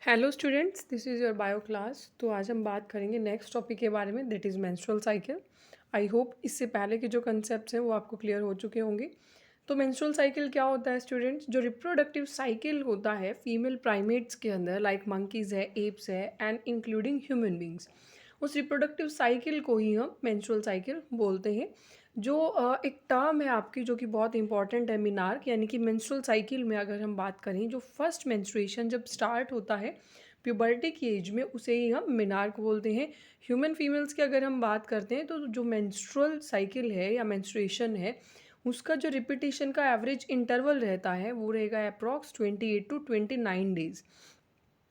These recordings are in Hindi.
Hello students, this is your bio class. तो आज हम बात करेंगे नेक्स्ट टॉपिक के बारे में, that is menstrual cycle. I hope इससे पहले के जो कंसेप्ट्स हैं वो आपको क्लियर हो चुके होंगे। तो मेंस्ट्रुअल साइकिल क्या होता है स्टूडेंट्स? जो रिप्रोडक्टिव साइकिल होता है फीमेल प्राइमेट्स के अंदर, लाइक मंकीज़ है, एप्स है एंड इंक्लूडिंग ह्यूमन बींग्स, उस रिप्रोडक्टिव साइकिल को ही हम मेंस्ट्रुअल साइकिल बोलते हैं। जो एक टर्म है आपकी जो कि बहुत इंपॉर्टेंट है, मिनार्क, यानी कि मेंस्ट्रुअल साइकिल में अगर हम बात करें, जो फर्स्ट मेंस्ट्रुएशन जब स्टार्ट होता है प्यूबर्टी की एज में, उसे ही हम मिनार्क बोलते हैं। ह्यूमन फीमेल्स की अगर हम बात करते हैं तो जो मेंस्ट्रुअल साइकिल है या मेंस्ट्रुएशन है, उसका जो रिपीटिशन का एवरेज इंटरवल रहता है वो रहेगा अप्रॉक्स 28 टू 29 डेज।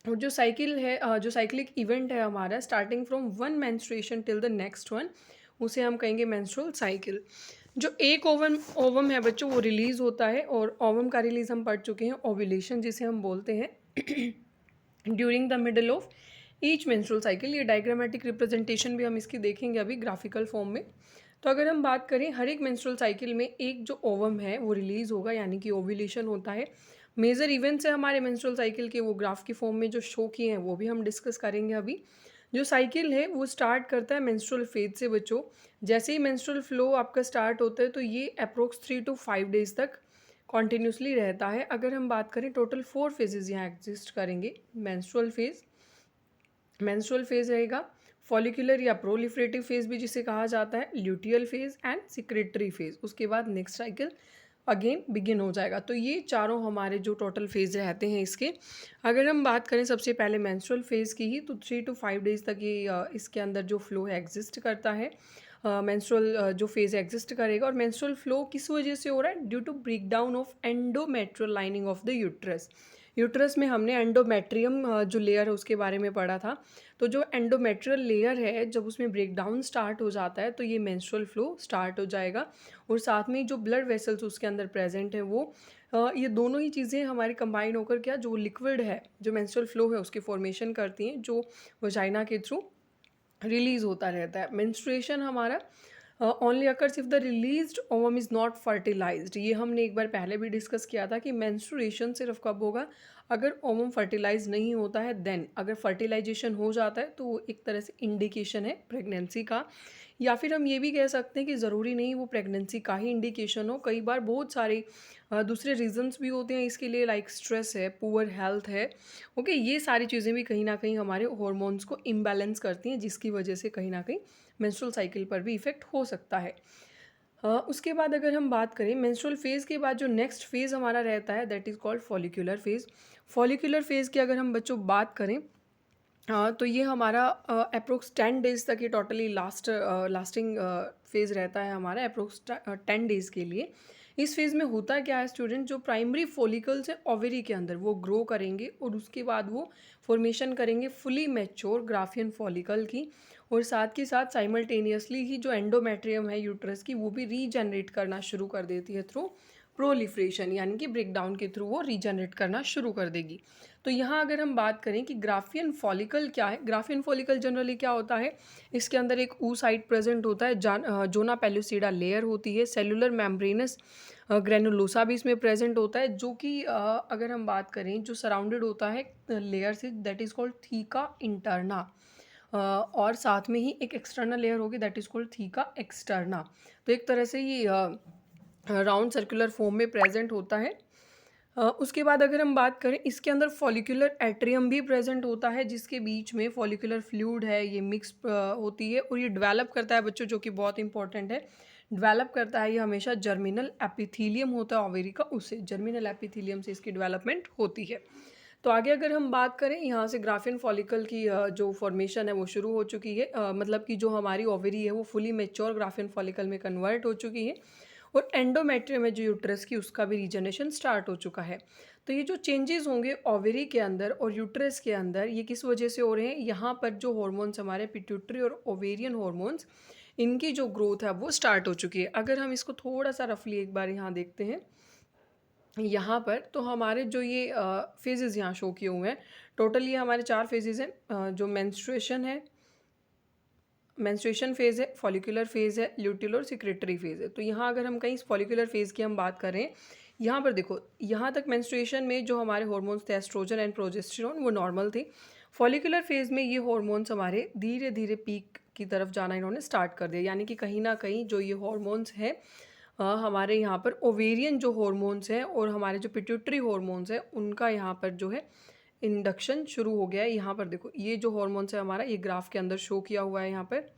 और जो साइकिल है, जो साइक्लिक इवेंट है हमारा, starting from one menstruation till the next one, उसे हम कहेंगे मेंस्ट्रुअल साइकिल। जो एक ओवम ओवम है बच्चों, वो रिलीज होता है, और ओवम का रिलीज हम पढ़ चुके हैं, ओव्यूलेशन जिसे हम बोलते हैं, during the middle of each menstrual cycle. ये डायग्रामेटिक रिप्रेजेंटेशन भी हम इसकी देखेंगे अभी ग्राफिकल फॉर्म में। तो अगर हम बात करें, हर एक मेंस्ट्रुअल साइकिल में एक जो ओवम है वो रिलीज होगा, यानी कि ओव्यूलेशन होता है। मेजर इवेंट्स है हमारे मेंस्ट्रुअल साइकिल के, वो ग्राफ की फॉर्म में जो शो किए हैं वो भी हम डिस्कस करेंगे अभी। जो साइकिल है वो स्टार्ट करता है मेंस्ट्रुअल फेज से बच्चों। जैसे ही मेंस्ट्रुअल फ्लो आपका स्टार्ट होता है तो ये अप्रोक्स 3 to 5 डेज तक कॉन्टिन्यूसली रहता है। अगर हम बात करें, टोटल 4 फेजेस यहाँ एग्जिस्ट करेंगे। मेंस्ट्रुअल फेज रहेगा, फॉलिकुलर या प्रोलिफरेटिव फेज भी जिसे कहा जाता है, luteal phase and secretary phase. उसके बाद नेक्स्ट साइकिल अगेन बिगिन हो जाएगा। तो ये चारों हमारे जो टोटल फेज रहते हैं इसके। अगर हम बात करें सबसे पहले मेंस्ट्रुअल फेज की ही, तो 3 to 5 डेज तक ये इसके अंदर जो फ्लो है एग्जिस्ट करता है। मेंस्ट्रुअल जो फेज एग्जिस्ट करेगा। और मेंस्ट्रुअल फ्लो किस वजह से हो रहा है? Due to break down of endometrial lining of the uterus. Uterus में हमने एंडोमेट्रियम जो लेयर है उसके बारे में पढ़ा था। तो जो एंडोमेट्रियल लेयर है, जब उसमें ब्रेक डाउन स्टार्ट हो जाता है तो ये मेंस्ट्रुअल फ्लो स्टार्ट हो जाएगा। और साथ में जो ब्लड वेसल्स उसके अंदर प्रेजेंट है वो ये दोनों ही चीज़ें हमारी कंबाइन होकर क्या, जो लिक्विड है, जो मेंस्ट्रुअल फ्लो है उसकी फॉर्मेशन करती हैं, जो वजाइना के थ्रू रिलीज होता रहता है। मेंस्ट्रुएशन हमारा only occurs if the released ovum is not fertilized. ये हमने एक बार पहले भी डिस्कस किया था कि मेंस्ट्रुएशन सिर्फ कब होगा, अगर ओवम फर्टिलाइज नहीं होता है देन। अगर फर्टिलाइजेशन हो जाता है तो वो एक तरह से इंडिकेशन है प्रेगनेंसी का। या फिर हम ये भी कह सकते हैं कि ज़रूरी नहीं वो प्रेगनेंसी का ही इंडिकेशन हो, कई बार बहुत सारे दूसरे रीजंस भी होते हैं इसके लिए, लाइक स्ट्रेस है, पुअर हेल्थ है। ओके, ये सारी चीज़ें भी कहीं ना कहीं हमारे हॉर्मोन्स को इम्बैलेंस करती हैं, जिसकी वजह से कहीं ना कहीं मेंस्ट्रुअल साइकिल पर भी इफेक्ट हो सकता है। उसके बाद अगर हम बात करें, मेंस्ट्रुअल फेज़ के बाद जो नेक्स्ट फेज़ हमारा रहता है that is called follicular phase. Follicular phase की अगर हम बच्चों बात करें, तो ये हमारा अप्रोक्स 10 डेज़ तक ये टोटली लास्टिंग फेज़ रहता है हमारा, अप्रोक्स 10 डेज़ के लिए। इस फेज़ में होता क्या है स्टूडेंट, जो प्राइमरी फॉलिकल्स हैं ओवरी के अंदर वो ग्रो करेंगे, और उसके बाद वो फॉर्मेशन करेंगे फुली मैच्योर ग्राफियन फॉलिकल की। और साथ के साथ साइमल्टेनियसली ही जो एंडोमेट्रियम है यूट्रस की, वो भी रीजनरेट करना शुरू कर देती है थ्रू प्रोलिफ्रेशन, यानी कि ब्रेकडाउन के थ्रू वो रीजनरेट करना शुरू कर देगी। तो यहाँ अगर हम बात करें कि ग्राफियन फॉलिकल क्या है, ग्राफियन फॉलिकल जनरली क्या होता है, इसके अंदर एक oocyte प्रेजेंट होता है, जोना पेलुसिडा लेयर होती है, सेलुलर मेम्ब्रेनस ग्रेनुलोसा भी इसमें प्रेजेंट होता है, जो कि अगर हम बात करें जो सराउंडेड होता है लेयर से, that is called theca interna. और साथ में ही एक एक्सटर्नल लेयर होगी that is called theca externa. तो एक तरह से ये राउंड सर्कुलर फॉर्म में प्रेजेंट होता है। उसके बाद अगर हम बात करें, इसके अंदर फॉलिकुलर एट्रियम भी प्रेजेंट होता है, जिसके बीच में फॉलिकुलर फ्लूइड है, ये मिक्स होती है, और ये डेवलप करता है बच्चों, जो कि बहुत इंपॉर्टेंट है। डेवलप करता है ये हमेशा जर्मिनल एपिथीलियम होता है ओवेरी का, उससे जर्मिनल एपिथीलियम से इसकी डेवलपमेंट होती है। तो आगे अगर हम बात करें, यहाँ से ग्राफियन फॉलिकल की जो फॉर्मेशन है वो शुरू हो चुकी है, मतलब कि जो हमारी ओवेरी है वो फुली मेच्योर ग्राफियन फॉलिकल में कन्वर्ट हो चुकी है। और एंडोमेट्रियम है जो यूट्रस की, उसका भी रीजनरेशन स्टार्ट हो चुका है। तो ये जो चेंजेस होंगे ओवेरी के अंदर और यूट्रस के अंदर, ये किस वजह से हो रहे हैं? यहाँ पर जो हॉर्मोन्स हमारे पिट्यूटरी और ओवेरियन हॉर्मोन्स, इनकी जो ग्रोथ है वो स्टार्ट हो चुकी है। अगर हम इसको थोड़ा सा रफली एक बार यहाँ देखते हैं, यहाँ पर तो हमारे जो ये फेजेस यहाँ शो किए हुए हैं, टोटल ये हमारे 4 फेजेस हैं। जो मेंस्ट्रुएशन फेज़ है, फॉलिकुलर फेज़ है, ल्यूटियल और सिक्रेटरी फेज़ है। तो यहाँ अगर हम कहीं फॉलिकुलर फेज़ की हम बात करें, यहाँ पर देखो, यहाँ तक मेंस्ट्रुएशन में जो हमारे हॉर्मोन्स थे एस्ट्रोजन एंड प्रोजेस्टेरोन वो नॉर्मल थे। फॉलिकुलर फेज में ये हॉर्मोन्स हमारे धीरे धीरे पीक की तरफ जाना इन्होंने स्टार्ट कर दिया, यानी कि कहीं ना कहीं जो ये हॉर्मोन्स हैं हमारे यहाँ पर ओवेरियन जो हॉर्मोन्स हैं और हमारे जो पिट्यूटरी हॉर्मोन्स हैं उनका यहाँ पर जो है इंडक्शन शुरू हो गया है। यहाँ पर देखो ये जो हॉर्मोन्स है हमारा, ये ग्राफ के अंदर शो किया हुआ है यहाँ पर।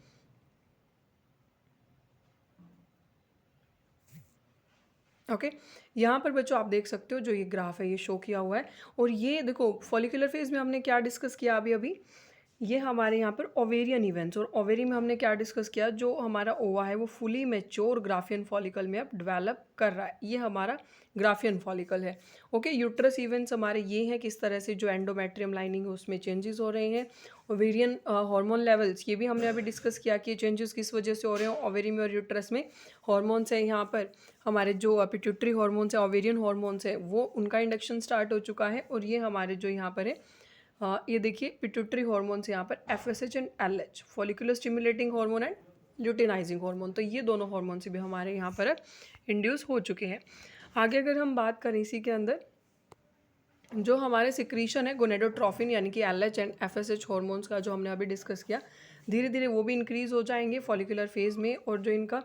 ओके, यहाँ पर बच्चों आप देख सकते हो जो ये ग्राफ है ये शो किया हुआ है। और ये देखो फॉलिकुलर फेज में हमने क्या डिस्कस किया अभी अभी, ये हमारे यहाँ पर ओवेरियन इवेंट्स, और ओवेरी में हमने क्या डिस्कस किया, जो हमारा ओवा है वो फुली मैच्योर ग्राफियन फॉलिकल में अब डेवलप कर रहा है, ये हमारा ग्राफियन फॉलिकल है। ओके, यूट्रस इवेंट्स हमारे ये हैं किस तरह से जो एंडोमेट्रियम लाइनिंग है उसमें चेंजेस हो रहे हैं। ओवेरियन हार्मोन लेवल्स ये भी हमने अभी डिस्कस किया कि चेंजेस किस वजह से हो रहे हैं ओवेरी में और यूट्रस में। हॉर्मोन्स है यहाँ पर हमारे जो पिट्यूटरी हॉर्मोन्स है, ओवेरियन हॉर्मोन्स है, वो उनका इंडक्शन स्टार्ट हो चुका है। और ये हमारे जो यहाँ पर है ये देखिए पिट्यूटरी हॉर्मोन्स यहाँ पर FSH and LH, follicular stimulating hormone and luteinizing hormone, तो ये दोनों हार्मोन्स भी हमारे यहाँ पर इंड्यूस हो चुके हैं। आगे अगर हम बात करें इसी के अंदर जो हमारे सिक्रीशन है गोनेडोट्रोफिन यानी कि LH एंड FSH हॉर्मोन्स का जो हमने अभी डिस्कस किया, धीरे धीरे वो भी इंक्रीज हो जाएंगे फॉलिकुलर फेज में। और जो इनका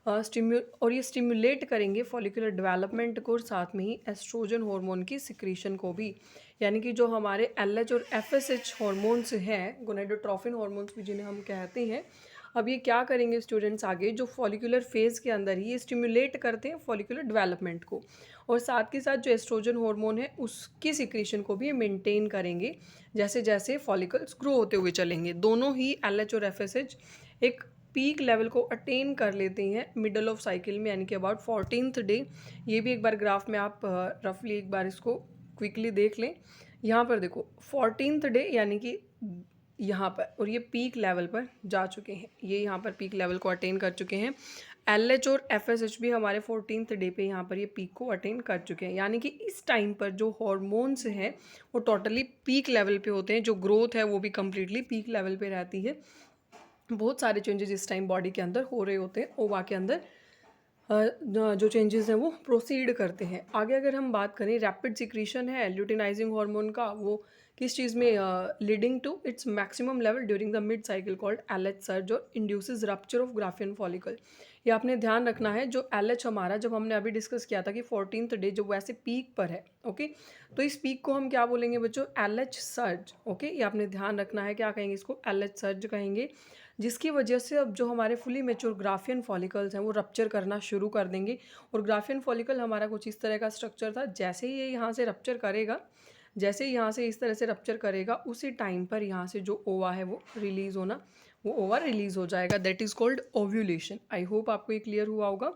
ये स्टिमुलेट करेंगे फॉलिकुलर डेवलपमेंट को और साथ में ही एस्ट्रोजन हार्मोन की सिक्रीशन को भी, यानी कि जो हमारे LH और FSH हॉर्मोन्स हैं गोनेडोट्रोफिन हॉर्मोन्स भी जिन्हें हम कहते हैं, अब ये क्या करेंगे स्टूडेंट्स आगे जो फॉलिकुलर फेज़ के अंदर ही ये स्टिमुलेट करते हैं फॉलिकुलर डेवलपमेंट को, और साथ के साथ जो एस्ट्रोजन हार्मोन है उसकी सिक्रीशन को भी ये मेंटेन करेंगे जैसे जैसे फॉलिकल्स ग्रो होते हुए चलेंगे। दोनों ही LH और FSH एक पीक लेवल को अटेन कर लेते हैं मिडल ऑफ साइकिल में, यानी कि अबाउट 14th डे। ये भी एक बार ग्राफ में आप रफली एक बार इसको क्विकली देख लें। यहाँ पर देखो 14th डे यानी कि यहाँ पर, और ये पीक लेवल पर जा चुके हैं, ये यहाँ पर पीक लेवल को अटेन कर चुके हैं। LH और FSH भी हमारे 14th डे पे यहाँ पर ये पीक को अटेन कर चुके हैं, यानी कि इस टाइम पर जो हॉर्मोन्स हैं वो टोटली पीक लेवल पे होते हैं, जो ग्रोथ है वो भी कम्प्लीटली पीक लेवल पे रहती है। बहुत सारे चेंजेस इस टाइम बॉडी के अंदर हो रहे होते हैं, ओवा के अंदर जो चेंजेस हैं वो प्रोसीड करते हैं। आगे अगर हम बात करें रैपिड सिक्रीशन है ल्यूटिनाइजिंग हार्मोन का, वो किस चीज़ में leading to its maximum level during the mid cycle called LH surge और induces rupture of Graafian follicle. ये आपने ध्यान रखना है, जो LH हमारा जब हमने अभी डिस्कस किया था कि 14th डे जो वैसे पीक पर है, ओके, तो इस पीक को हम क्या बोलेंगे बच्चों, LH सर्ज। ओके, ये आपने ध्यान रखना है, क्या कहेंगे इसको, LH सर्ज कहेंगे, जिसकी वजह से अब जो हमारे फुली मेच्योर ग्राफियन फॉलिकल्स हैं वो रप्चर करना शुरू कर देंगे। और ग्राफियन फॉलिकल हमारा कुछ इस तरह का स्ट्रक्चर था, जैसे ही ये यहाँ से रप्चर करेगा, जैसे ही यहाँ से इस तरह से रप्चर करेगा उसी टाइम पर यहाँ से जो ओवा है वो रिलीज़ होना, वो ओवा रिलीज़ हो जाएगा, that is called ovulation. I hope आपको ये क्लियर हुआ होगा।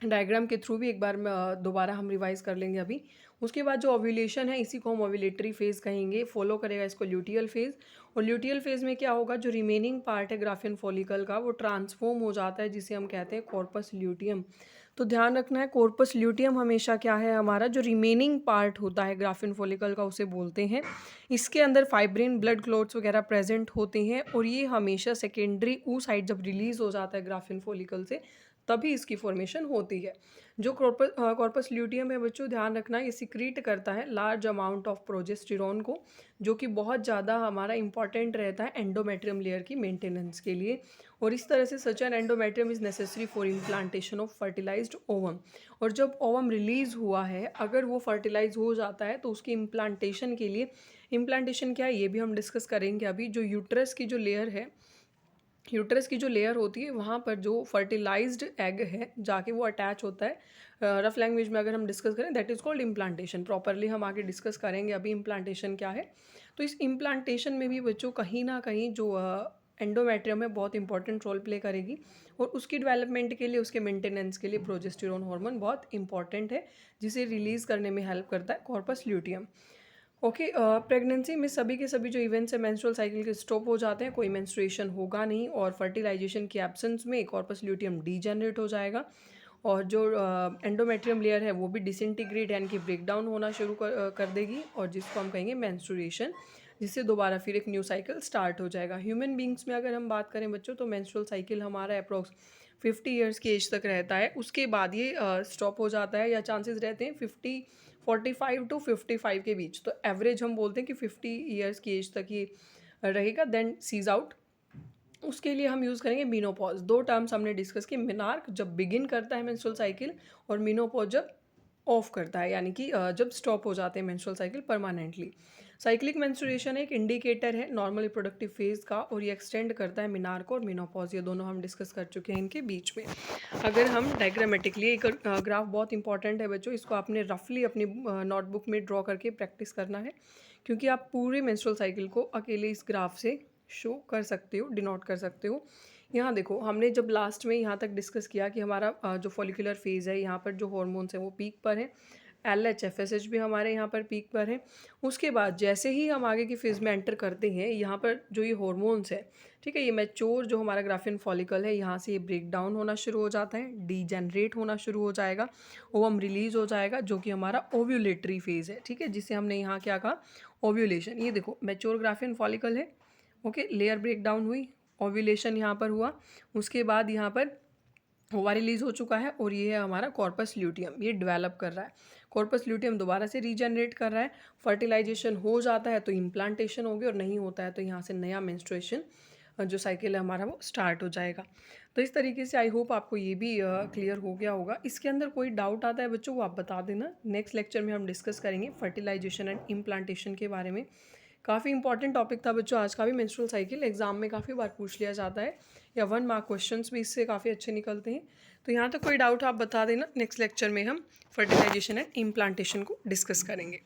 डायग्राम के थ्रू भी एक बार दोबारा हम रिवाइज कर लेंगे अभी। उसके बाद जो ओव्यूलेशन है इसी को हम ओव्यूलेटरी फेज़ कहेंगे, फॉलो करेगा इसको ल्यूटियल फेज़। और ल्यूटियल फेज़ में क्या होगा, जो रिमेनिंग पार्ट है ग्राफियन फॉलिकल का वो ट्रांसफॉर्म हो जाता है, जिसे हम कहते हैं कॉर्पस ल्यूटियम। तो ध्यान रखना है कॉर्पस ल्यूटियम हमेशा क्या है, हमारा जो रिमेनिंग पार्ट होता है ग्राफियन फॉलिकल का उसे बोलते हैं। इसके अंदर फाइब्रिन ब्लड क्लॉट्स वगैरह प्रेजेंट होते हैं, और ये हमेशा सेकेंडरी ऊ साइड जब रिलीज़ हो जाता है ग्राफियन फॉलिकल से तभी इसकी फॉर्मेशन होती है। जो कॉर्पस ल्यूटियम है बच्चों, ध्यान रखना ये सिक्रीट करता है लार्ज अमाउंट ऑफ प्रोजेस्टेरॉन को, जो कि बहुत ज़्यादा हमारा इंपॉर्टेंट रहता है एंडोमेट्रियम लेयर की मेंटेनेंस के लिए। और इस तरह से such an endometrium is necessary for implantation of fertilized ovum. और जब ओवम रिलीज़ हुआ है अगर वो फर्टिलाइज हो जाता है तो उसकी इम्प्लांटेशन के लिए, इम्प्लांटेशन क्या है ये भी हम डिस्कस करेंगे अभी। जो यूट्रस की जो लेयर है, यूट्रस की जो लेयर होती है वहाँ पर जो फर्टिलाइज्ड एग है जाके वो अटैच होता है। रफ लैंग्वेज में अगर हम डिस्कस करें that is called implantation. Properly हम आगे डिस्कस करेंगे अभी इम्प्लांटेशन क्या है। तो इस इम्प्लांटेशन में भी बच्चों कहीं ना कहीं जो एंडोमेट्रियम है बहुत इंपॉर्टेंट रोल प्ले करेगी, और उसकी डेवलपमेंट के लिए, उसके मेंटेनेंस के लिए प्रोजेस्टेरॉन हार्मोन बहुत इंपॉर्टेंट है, जिसे रिलीज़ करने में हेल्प करता है कॉर्पस ल्यूटियम। ओके, प्रेगनेंसी में सभी के सभी जो इवेंट्स हैं मेंस्ट्रुअल साइकिल के स्टॉप हो जाते हैं, कोई मेंस्ट्रुएशन होगा नहीं, और फर्टिलाइजेशन की एब्सेंस में कॉर्पस ल्यूटियम डीजेनरेट हो जाएगा, और जो एंडोमेट्रियम लेयर है वो भी डिसइंटीग्रेट यानी कि ब्रेक डाउन होना शुरू कर देगी, और जिसको हम कहेंगे मेंस्ट्रुएशन, जिससे दोबारा फिर एक न्यू साइकिल स्टार्ट हो जाएगा। ह्यूमन बींग्स में अगर हम बात करें बच्चों तो मेंस्ट्रुअल साइकिल हमारा अप्रॉक्स 50 ईयर्स की एज तक रहता है, उसके बाद ये स्टॉप हो जाता है, या चांसेस रहते हैं 45 टू 55 के बीच। तो एवरेज हम बोलते हैं कि 50 ईयर्स की एज तक ये रहेगा, देन सीज आउट। उसके लिए हम यूज़ करेंगे मीनोपॉज। दो टर्म्स हमने डिस्कस किए, मेनार्क जब बिगिन करता है मेंस्ट्रुअल साइकिल, और मीनोपॉज जब ऑफ करता है, यानी कि जब स्टॉप हो जाते हैं menstrual cycle permanently. Cyclic menstruation एक इंडिकेटर है नॉर्मल रिप्रोडक्टिव फेज का, और ये एक्सटेंड करता है मेनार्क और मीनोपॉज, ये दोनों हम डिस्कस कर चुके हैं इनके बीच में। अगर हम डायग्रामेटिकली, एक ग्राफ बहुत इंपॉर्टेंट है बच्चों, इसको आपने रफली अपनी नोटबुक में ड्रॉ करके प्रैक्टिस करना है, क्योंकि आप पूरे मेंस्ट्रुअल साइकिल को अकेले इस ग्राफ से शो कर सकते हो, डिनोट कर सकते हो। यहाँ देखो, हमने जब लास्ट में यहाँ तक डिस्कस किया कि हमारा जो फॉलिकुलर फेज़ है, यहाँ पर जो हॉर्मोन्स हैं वो पीक पर है, LH FSH भी हमारे यहाँ पर पीक पर है। उसके बाद जैसे ही हम आगे की फेज़ में एंटर करते हैं, यहाँ पर जो ये हॉर्मोन्स है, ठीक है, ये मैच्योर जो हमारा ग्राफियन फॉलिकल है, यहाँ से ये ब्रेक डाउन होना शुरू हो जाता है, डीजेनरेट होना शुरू हो जाएगा, ओवम रिलीज हो जाएगा, जो कि हमारा ओव्यूलेटरी फेज़ है, ठीक है, जिसे हमने यहाँ क्या कहा, ओव्यूलेशन। ये देखो मैच्योर ग्राफियन फॉलिकल है, ओके, लेयर ब्रेक डाउन हुई, ओव्यूलेशन यहाँ पर हुआ, उसके बाद यहाँ पर ओवा रिलीज हो चुका है, और ये है हमारा कॉर्पस ल्यूटियम, ये डेवलप कर रहा है। कॉर्पस ल्यूटियम दोबारा से रीजनरेट कर रहा है, फर्टिलाइजेशन हो जाता है तो इम्प्लांटेशन होगी, और नहीं होता है तो यहाँ से नया मेंस्ट्रुएशन जो साइकिल है हमारा वो स्टार्ट हो जाएगा। तो इस तरीके से आई होप आपको ये भी क्लियर हो गया होगा। इसके अंदर कोई डाउट आता है बच्चों, वो आप बता देना। नेक्स्ट लेक्चर में हम डिस्कस करेंगे फर्टिलाइजेशन एंड इम्प्लांटेशन के बारे में। काफ़ी इंपॉर्टेंट टॉपिक था बच्चों आज का भी, मेंस्ट्रुअल साइकिल एग्जाम में काफ़ी बार पूछ लिया जाता है, या 1 मार्क क्वेश्चंस भी इससे काफ़ी अच्छे निकलते हैं। तो यहाँ तक कोई डाउट आप बता देना, नेक्स्ट लेक्चर में हम फर्टिलाइजेशन एंड इम्प्लांटेशन को डिस्कस करेंगे।